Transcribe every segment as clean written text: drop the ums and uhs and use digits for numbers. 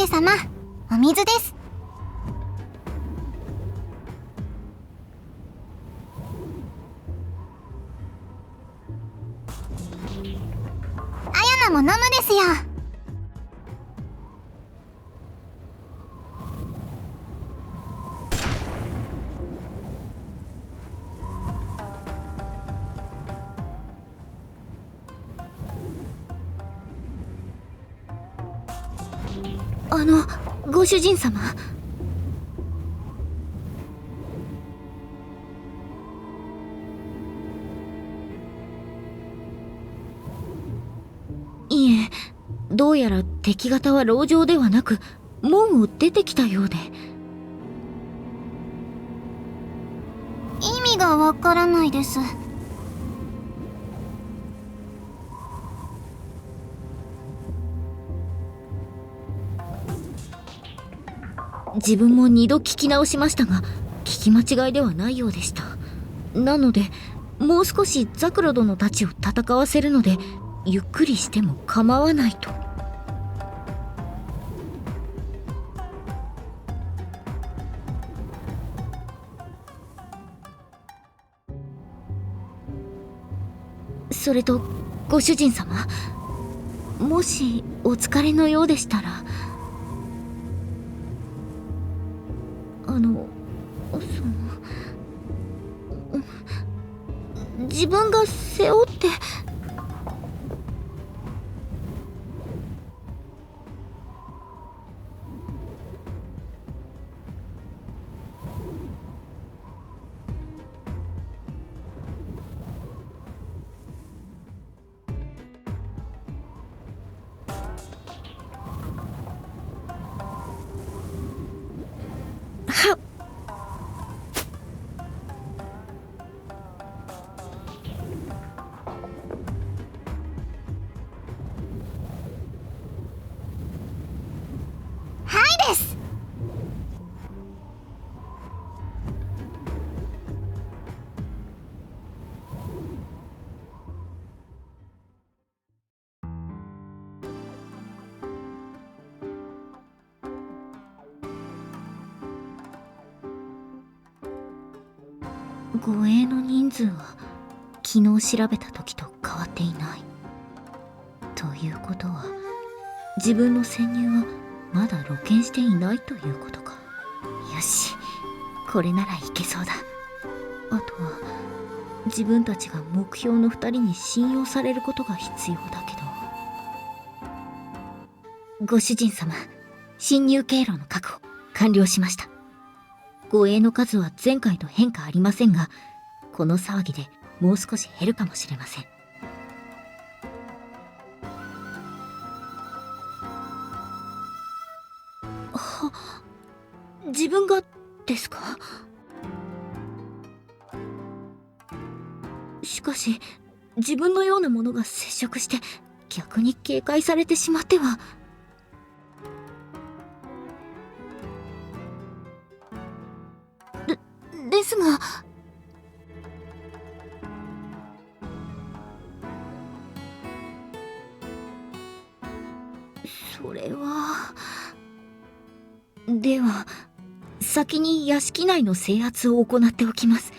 介様、お水です。あやなも飲むですよ。ご主人様。いえ、どうやら敵方は籠城ではなく門を出てきたようで。意味がわからないです。自分も2度聞き直しましたが、聞き間違いではないようでした。なのでもう少しザクロ殿たちを戦わせるので、ゆっくりしても構わないと。それとご主人様、もしお疲れのようでしたら、自分が背負って。はっ。はいです。護衛の人数は昨日調べた時と変わっていない。ということは自分の潜入はまだ露見していないということか。よし、これならいけそうだ。あとは自分たちが目標の2人に信用されることが必要だけど。ご主人様、侵入経路の確保完了しました。護衛の数は前回と変化ありませんが、この騒ぎでもう少し減るかもしれません。自分がですか？しかし自分のようなものが接触して逆に警戒されてしまっては。ですが、それは。では先に屋敷内の制圧を行っておきます。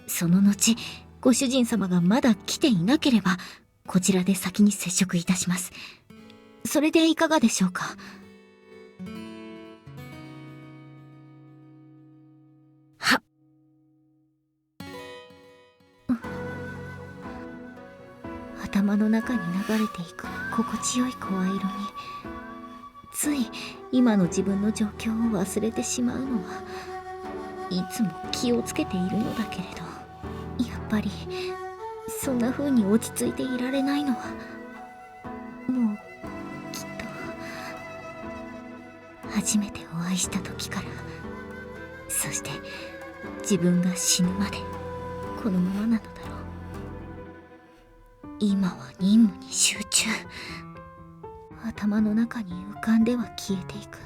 その後ご主人様がまだ来ていなければこちらで先に接触いたします。それでいかがでしょうか？はっ。頭の中に流れていく心地よい声色につい今の自分の状況を忘れてしまうのはいつも気をつけているのだけれど、やっぱりそんな風に落ち着いていられないのはもうきっと初めてお会いした時から、そして自分が死ぬまでこのままなのだろう。今は任務に集中。頭の中に浮かんでは消えていく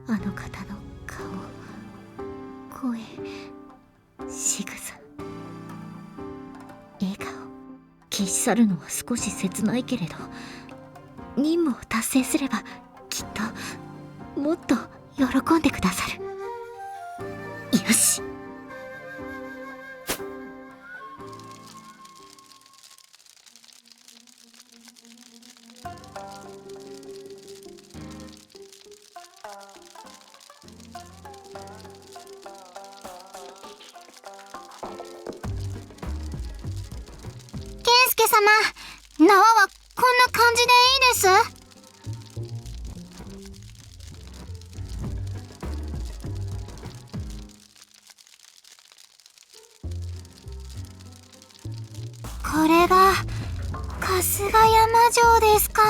あの方の顔、声、仕草、笑顔。消し去るのは少し切ないけれど、任務を達成すればきっともっと喜んでくださる。よし。健介様、縄はこんな感じでいいです。これが春日山城ですか。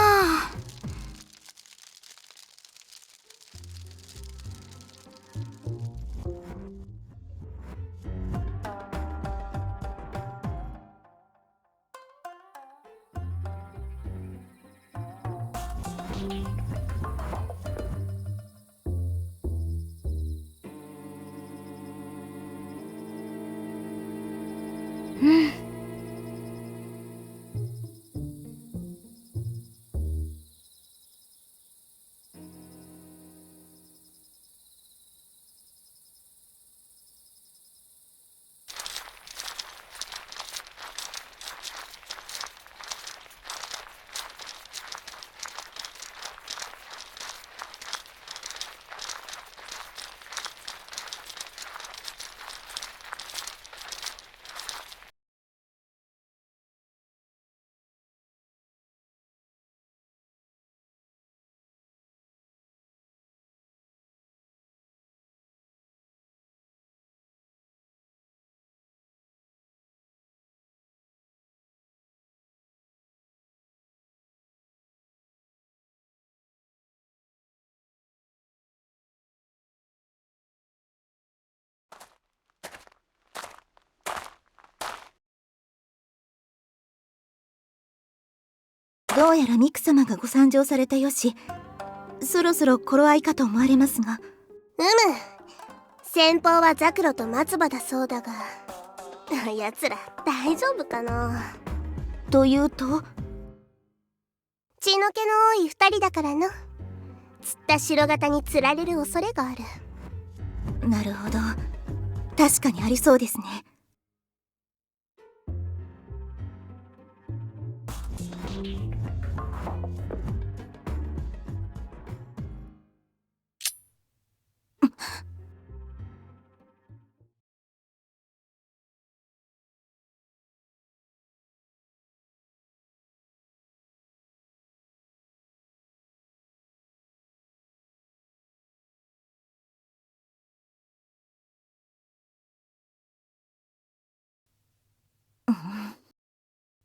うん。どうやらミク様がご参上されたよし、そろそろ頃合いかと思われますが。先方はザクロと松葉だそうだが、奴ら大丈夫かな。というと、血の気の多い二人だからの。釣った白型に釣られる恐れがある。なるほど、確かにありそうですね。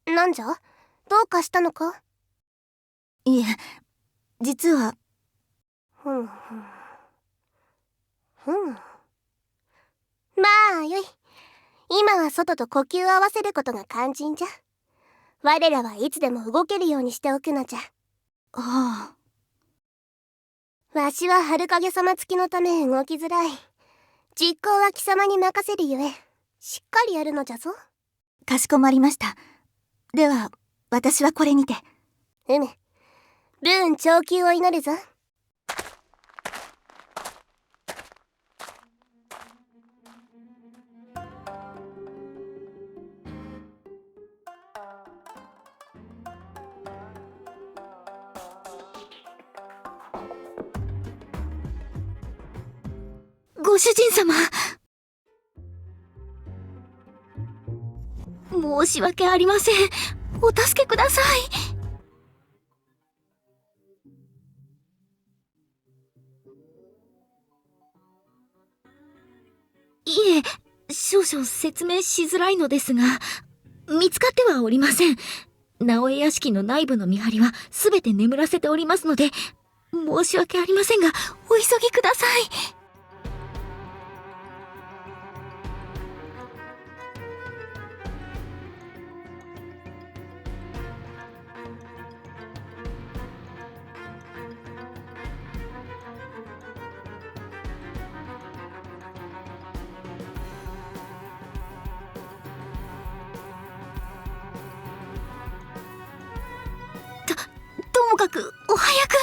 なんじゃ、どうかしたのか。いえ、実は。ふんふんふん。まあよい。今は外と呼吸を合わせることが肝心じゃ。我らはいつでも動けるようにしておくのじゃ。ああ。わしは春影様付きのため動きづらい。実行は貴様に任せるゆえ、しっかりやるのじゃぞ。かしこまりました。では私はこれにて。ブーン長久を祈るぞ。ご主人様、申し訳ありません。お助けください。いえ、少々説明しづらいのですが、見つかってはおりません。直江屋敷の内部の見張りはすべて眠らせておりますので、申し訳ありませんが、お急ぎください。ともかくお早く。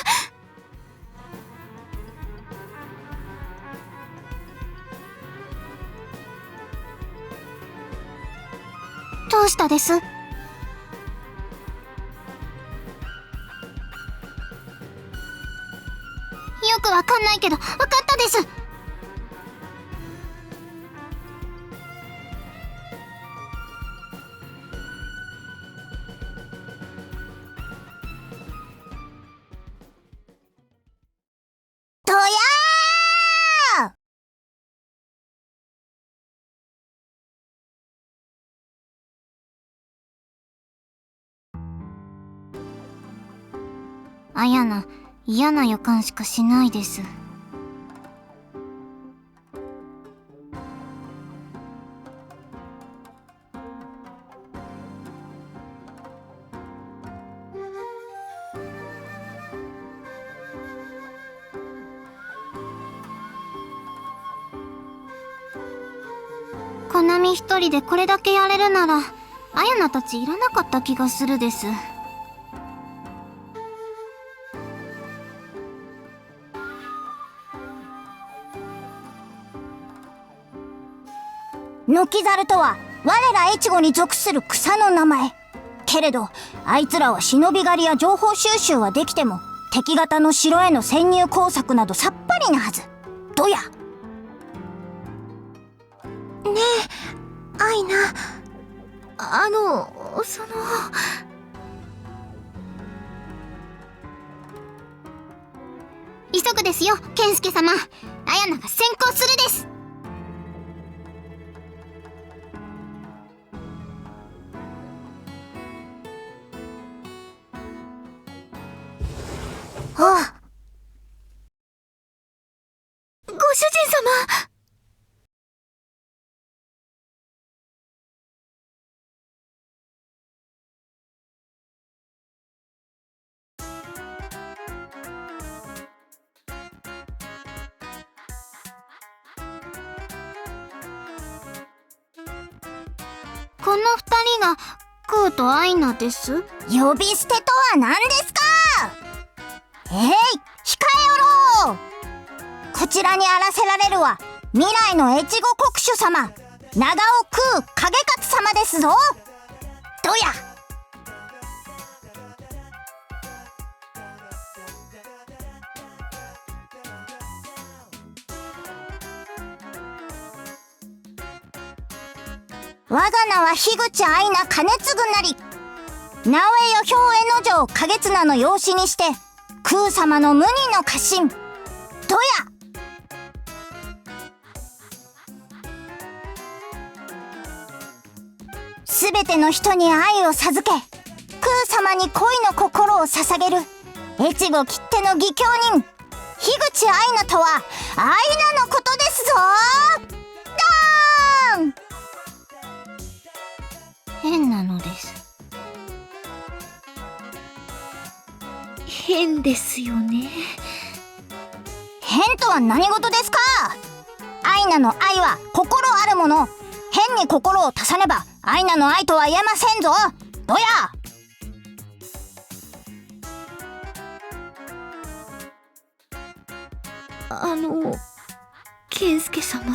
ったです。よくわかんないけどわかったです。とやー。あやな、嫌な予感しかしないです。コナミ一人でこれだけやれるなら、あやなたちいらなかった気がするです。ノキザルとは我ら越後に属する草の名前。けれどあいつらは忍び狩りや情報収集はできても敵方の城への潜入工作などさっぱりなはず。どや。ねえ、アイナ。急ぐですよ、健介様。あやなが先行するです。ああ。ご主人様。この二人がクーとアイナです。呼び捨てとは何ですか。控えよろう。こちらにあらせられるは未来の越後国主様、長尾空影勝様ですぞ。どや。我が名は樋口愛名兼次なり。直江よ兵衛の城景綱の養子にして空様の無二の家臣。どや。すべての人に愛を授け、空様に恋の心を捧げる越後きっての義教人樋口愛名とは愛名のことですぞ。ダーン。変なのです。変ですよね。変とは何事ですか。愛名の愛は心あるもの。変に心を足さねば愛名の愛とは言えませんぞ。どや。健介様。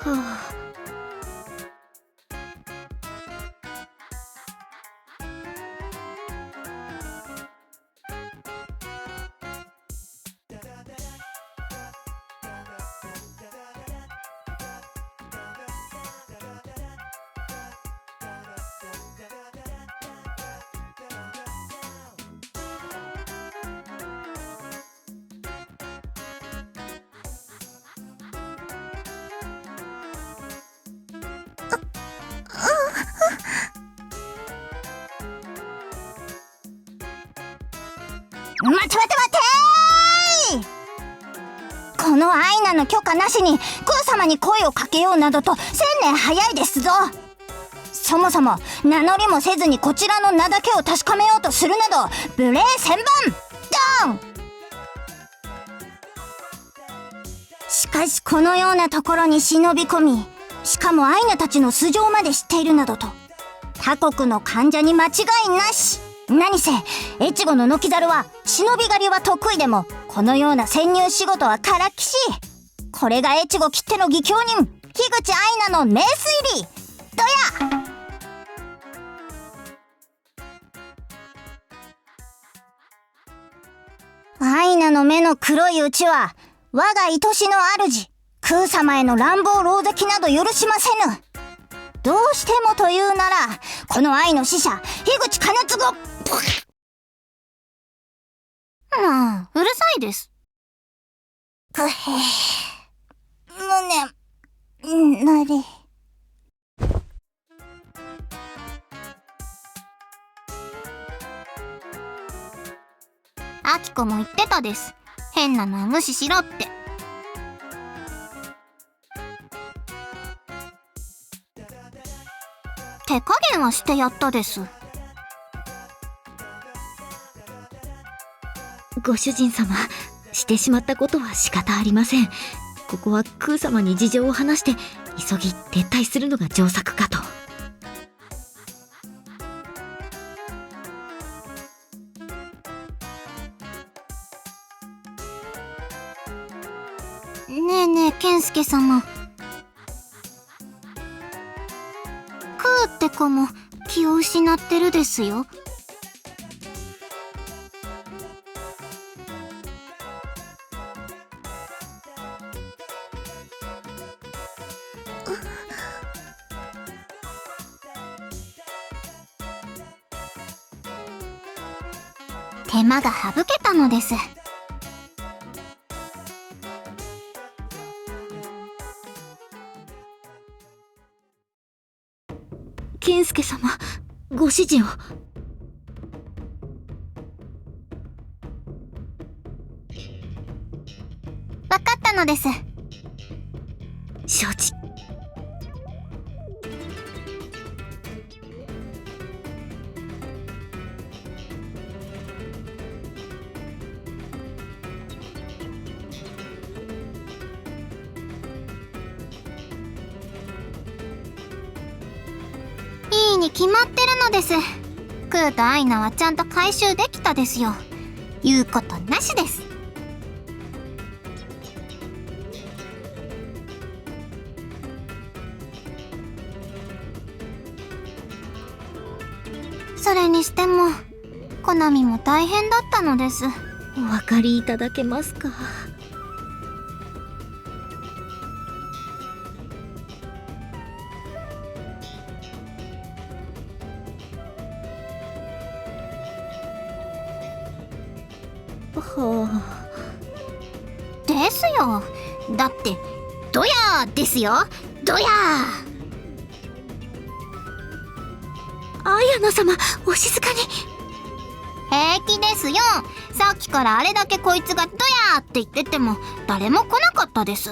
はあ。待てこの愛名の許可なしに空様に声をかけようなどと1000年早いですぞ。そもそも名乗りもせずにこちらの名だけを確かめようとするなど無礼千万。ドン。しかしこのようなところに忍び込み、しかもアイナたちの素性まで知っているなどと他国の患者に間違いなし。何せ越後のノキザルは忍び狩りは得意でもこのような潜入仕事はからっきし。これが越後きっての義兄人、樋口愛菜の名推理どや。愛菜の目の黒いうちは、我が愛しの主、空様への乱暴狼藉など許しませぬ。どうしてもというなら、この愛の使者、樋口兼次を、まあ、うるさいです。くへ胸、なり。アキコも言ってたです。変なのは無視しろって。手加減はしてやったです。ご主人様、してしまったことは仕方ありません。ここは空様に事情を話して急ぎ撤退するのが上策かと。ねえねえ、健介様。クーって子も気を失ってるですよ。手間が省けたのです。健介様、ご指示を。わかったのです。承知。いいに決まってるのです。クーとアイナはちゃんと回収できたですよ。言うことなしです。それにしてもコナミも大変だったのです。お分かりいただけますか。はあ。ですよ。だってドヤーですよ、ドヤー。綾菜様、お静かに。平気ですよ。さっきからあれだけこいつがドヤーって言ってても誰も来なかったです。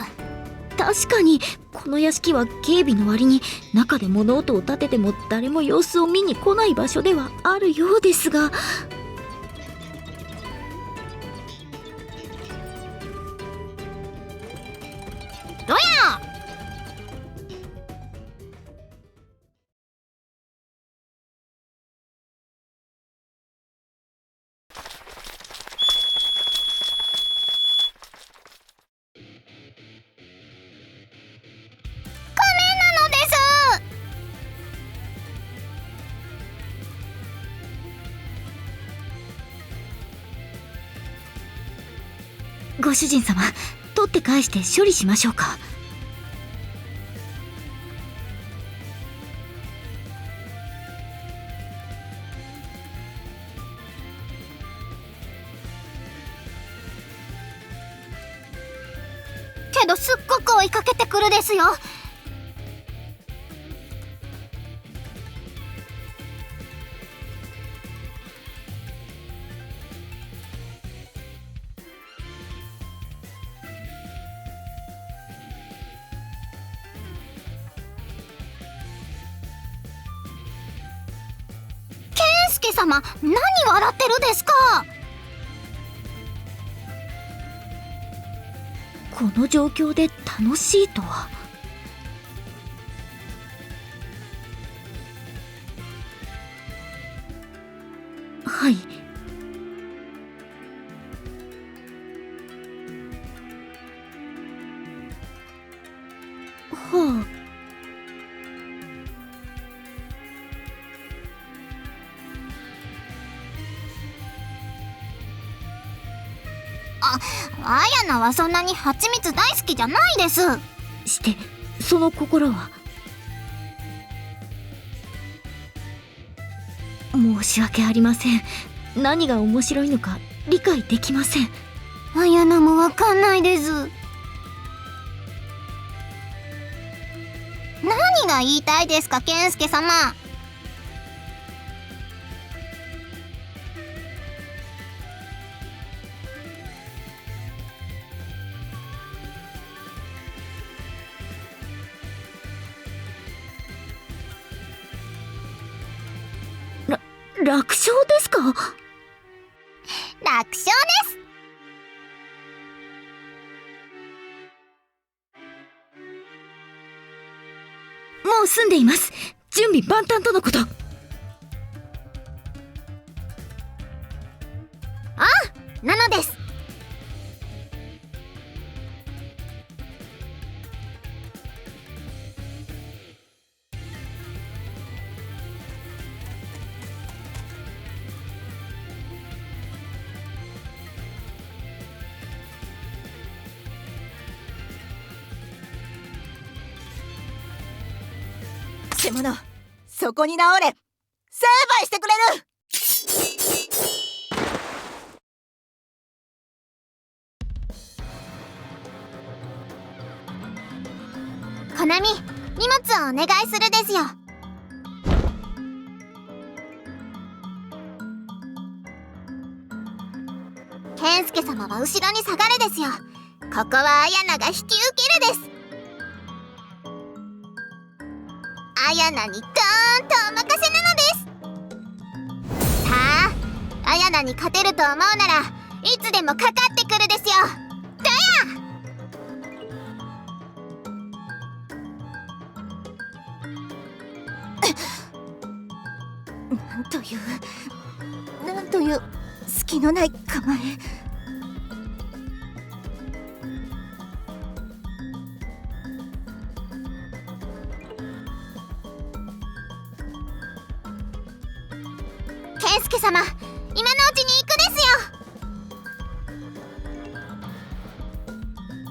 確かにこの屋敷は警備の割に中で物音を立てても誰も様子を見に来ない場所ではあるようですが。ドヤー。ご主人様、取って返して処理しましょうか。けどすっごく追いかけてくるですよ。健介様、何笑ってるですか。この状況で楽しいとは。はい。あやなはそんなに蜂蜜大好きじゃないです。してその心は。申し訳ありません。何が面白いのか理解できません。あやなもわかんないです。何が言いたいですか、健介様。楽勝ですか？楽勝です。もう済んでいます。準備万端とのこと。なのです。獣、そこに直れ。成敗してくれる。コナミ、荷物をお願いするですよ。健介様は後ろに下がれですよ。ここはあやなが引き受けるです。あやなにドーンとお任せなのです。さあ、あやなに勝てると思うならいつでもかかってくるですよ。だや。なんという隙のない構え。健介様、今のうちに行くですよ。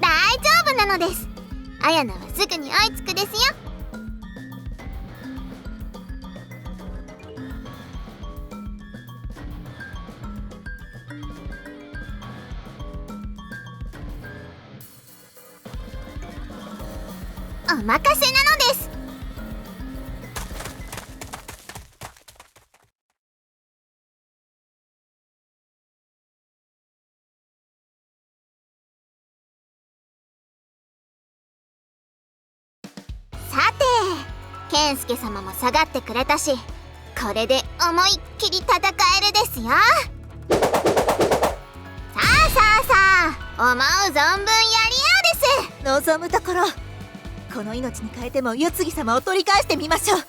大丈夫なのです。あやなはすぐに追いつくですよ。お任せなのです。さて、健介様も下がってくれたし、これで思いっきり戦えるですよ。さあさあさあ、思う存分やり合うです。望むところ。この命に変えても世継ぎ様を取り返してみましょう。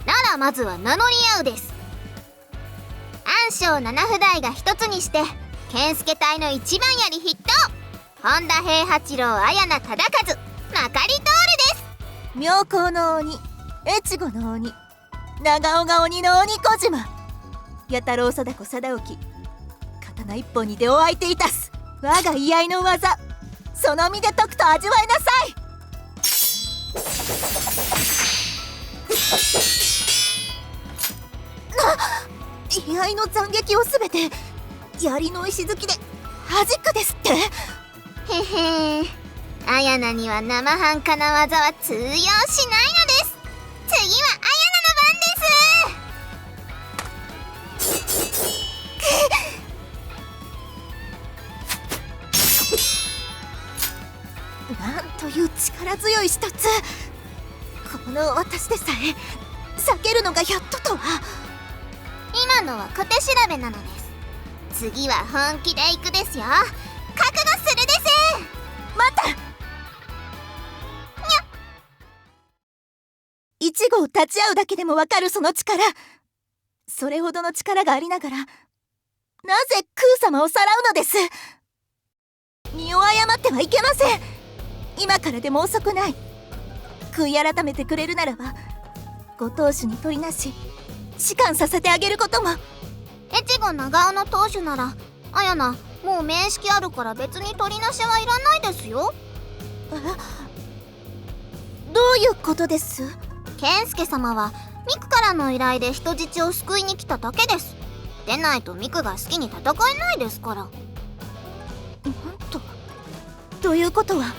ならまずは名乗り合うです。暗唱七不代が一つにして健介隊の一番槍筆頭、本田平八郎、綾名忠和、まかり通るです。妙高の鬼、越後の鬼、長尾が鬼の鬼小島、弥太郎貞子貞興、刀一本にでお相手いたす我が居合の技、その身で解くと味わいなさい。居合の斬撃をすべて槍の石突きで弾くですって。へへー、綾名には生半可な技は通用しないのです。次は綾名の番です。なんという力強い一つ。この私でさえ避けるのがやっととは。今のは小手調べなのです。次は本気で行くですよ。覚悟するです。待った。一号立ち会うだけでもわかるその力。それほどの力がありながらなぜ空様をさらうのです。身を誤ってはいけません。今からでも遅くない。悔い改めてくれるならば、ご当主に取りなし仕官させてあげることも。越後長尾の当主ならあやな、もう面識あるから別に取りなしはいらないですよ。どういうことです？健介様はミクからの依頼で人質を救いに来ただけです。でないとミクが好きに戦えないですから。なんということは、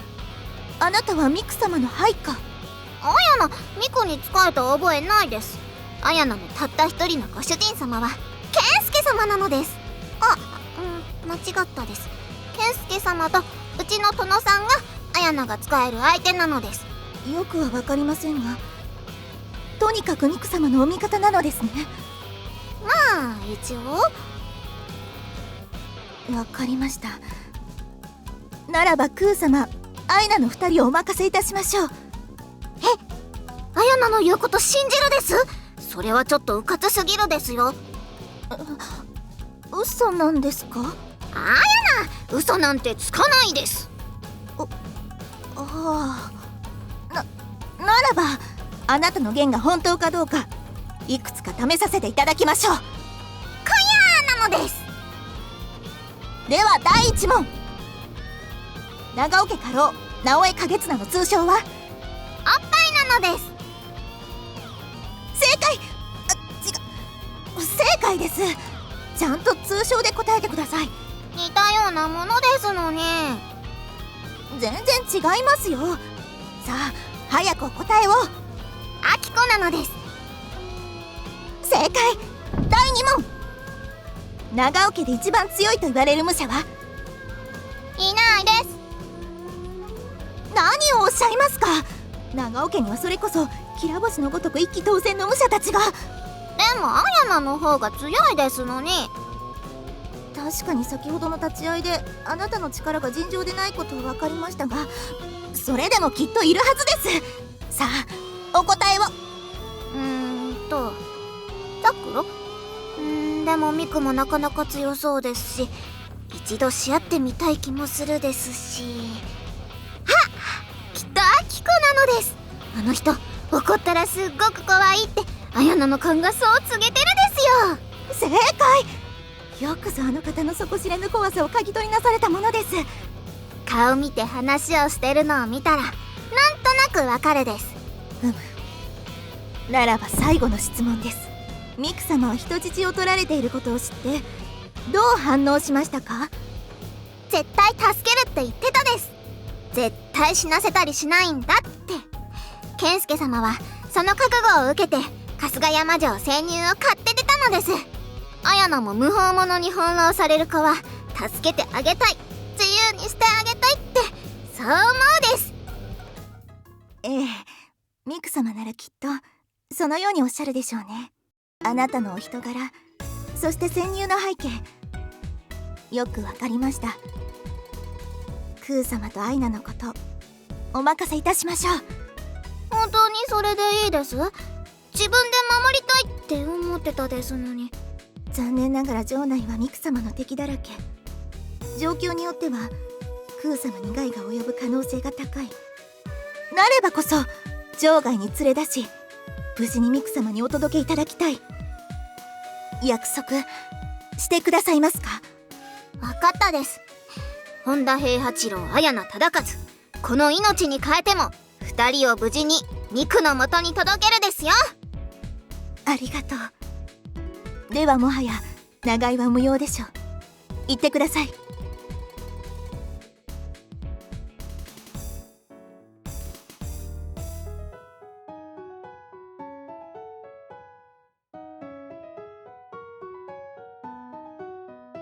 あなたはミク様の配下？あやな、ミクに仕えた覚えないです。あやなのたった一人のご主人様は健介様なのです。間違ったです。健介様とうちの殿さんがあやなが仕える相手なのです。よくは分かりませんが、とにかくミク様のお味方なのですね。まあ一応。わかりました。ならばクー様、アイナの2人をお任せいたしましょう。あやなの言うこと信じるです。それはちょっとうかつすぎるですよ。嘘なんですか？あやな、嘘なんてつかないです。ならばあなたの言が本当かどうかいくつか試させていただきましょう。なのです。では第1問、長尾家家老直江景綱の通称は？おっぱいなのです。正解。違う、正解です。ちゃんと通称で答えてください。似たようなものですのに。全然違いますよ。さあ早くお答えを。あきこなのです。正解。第2問、長尾家で一番強いと言われる武者は？いないです。何をおっしゃいますか。長尾家にはそれこそきら星のごとく一騎当選の武者たちが。でもあやなの方が強いですのに。確かに先ほどの立ち合いであなたの力が尋常でないことは分かりましたが、それでもきっといるはずです。さあお答えを。ザクロ？でもミクもなかなか強そうですし、一度し合ってみたい気もするですし。きっとアキコなのです。あの人怒ったらすっごく怖いってあやなの勘がそう告げてるですよ。正解。よくぞあの方の底知れぬ怖さを嗅ぎ取りなされたものです。顔見て話をしてるのを見たらなんとなくわかるです。ならば最後の質問です。ミク様は人質を取られていることを知ってどう反応しましたか？絶対助けるって言ってたです。絶対死なせたりしないんだって。健介様はその覚悟を受けて春日山城潜入を買って出たのです。あやなも無法者に翻弄される子は助けてあげたい、自由にしてあげたいってそう思うです。ええ、ミク様ならきっとそのようにおっしゃるでしょうね。あなたのお人柄、そして潜入の背景、よくわかりました。クー様とアイナのことお任せいたしましょう。本当にそれでいいです？自分で守りたいって思ってたですのに。残念ながら城内はミク様の敵だらけ。状況によってはクー様に害が及ぶ可能性が高い。なればこそ城外に連れ出し無事にミク様にお届けいただきたい。約束してくださいますか？分かったです。本田平八郎、綾名忠和、この命に変えても2人を無事にミクの元に届けるですよ。ありがとう。ではもはや長居は無用でしょう。言ってください。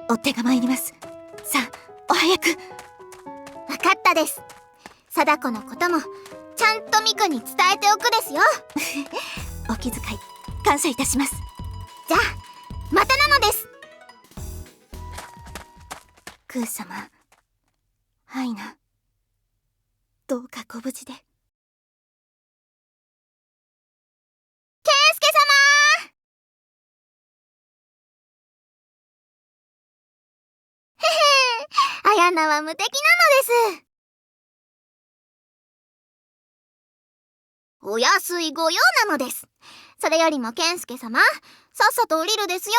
追っ手が参ります。さあお早く。分かったです。貞子のこともちゃんとミクに伝えておくですよ。お気遣い感謝いたします。じゃあまたなのです。クー様、アイナ、どうかご無事で。ケンスケ様へへ綾菜は無敵なのです。お安いご用なのです。それよりも健介様、さっさと降りるですよ。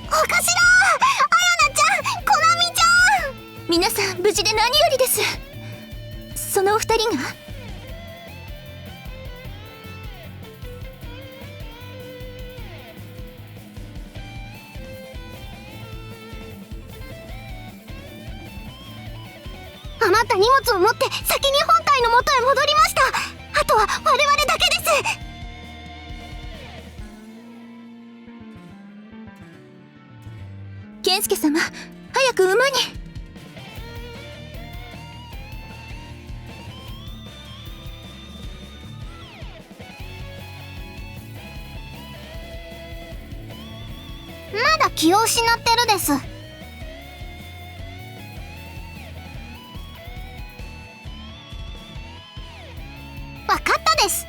お頭、あやなちゃん、こなみちゃん。皆さん無事で何よりです。そのお二人が余った荷物を持って先に本体の元へ戻りました。あとは我々だけです。健介様、早く馬に。まだ気を失ってるです。わかったです。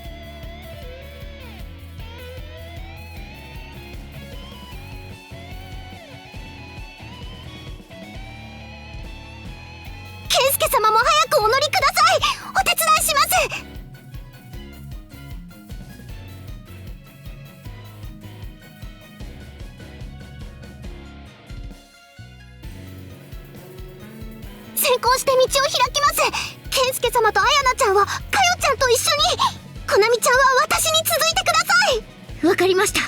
健介様も早くお乗りください。お手伝いします。先行して道を開きます。健介様とあやなちゃんはかよちゃんと一緒に、こなみちゃんは私に続いてください。わかりました。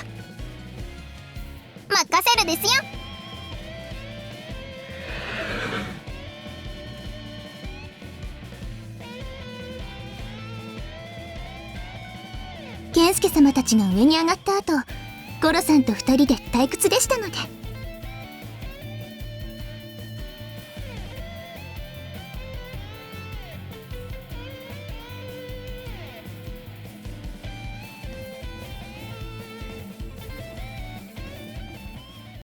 任せるですよ。健介様たちが上に上がった後、ゴロさんと二人で退屈でしたので